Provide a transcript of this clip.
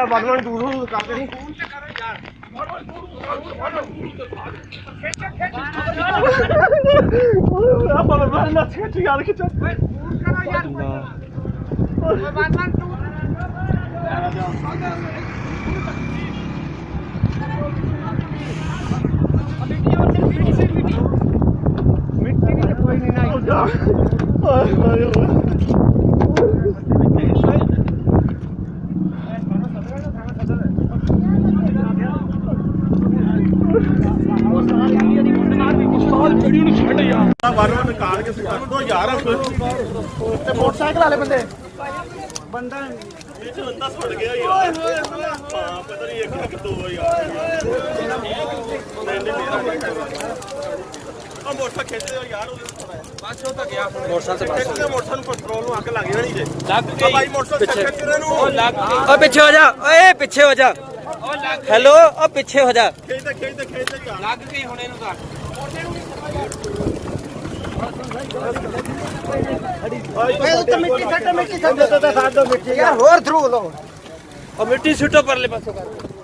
ਬਾਦਲਾਂ ਦੂਰ ਹੋ ਕਰਦੇ ਨਹੀਂ ਆ ਬਾਦਲਾਂ ਨਾ ਖਿੱਚ ਯਾਰ ਖਿੱਚ ਓਏ ਦੂਰ ਕਰੋ ਯਾਰ ਓਏ ਬਾਦਲਾਂ ਦੂਰ ਮਿੱਟੀ ਨਹੀਂ ਕੋਈ ਨਹੀਂ ਨਾ ਓਏ ਓਏ ਵੀਡੀਓ ਨੂੰ ਛੱਡ ਯਾਰ ਬਾਹਰੋਂ ਨਿਕਾਲ ਕੇ ਕਰ ਦੋ ਯਾਰ ਤੇ ਮੋਟਰਸਾਈਕਲ ਵਾਲੇ ਬੰਦੇ ਬੰਦਾ ਇਹ ਚ ਬੰਦਾ ਛੱਡ ਗਿਆ ਯਾਰ ਹਾਂ ਪਤਾ ਨਹੀਂ ਇੱਕ ਕਿ ਦੋ ਯਾਰ ਉਹ ਮੋਟਰ ਖਿੱਚਦੇ ਹੋ ਯਾਰ ਬਸ ਉਹ ਤਾਂ ਗਿਆ ਮੋਟਰ ਨੂੰ ਪੈਟਰੋਲ ਨੂੰ ਅੱਗ ਲੱਗ ਜਾਣੀ ਜੇ ਲੱਗ ਗਈ ਭਾਈ ਮੋਟਰ ਖਿੱਚ ਰਹੇ ਨੂੰ ਉਹ ਲੱਗ ਗਈ ਓ ਪਿੱਛੇ ਹੋ ਜਾ ਓਏ ਪਿੱਛੇ ਹੋ ਜਾ ਉਹ ਲੱਗ ਹੈਲੋ ਓ ਪਿੱਛੇ ਹੋ ਜਾ ਖਿੱਚਦੇ ਯਾਰ ਲੱਗ ਗਈ ਹੁਣ ਇਹਨੂੰ ਤਾਂ ਮਿੱਟੀ ਛੱਡ ਤਾਂ ਸਾਡ ਦੋ ਮਿੱਟੀ ਯਾਰ ਹੋਰ ਥਰੂ ਲੋ ਉਹ ਮਿੱਟੀ ਸੁੱਟੋ ਪਰਲੇ ਪਾਸੋਂ ਕਰ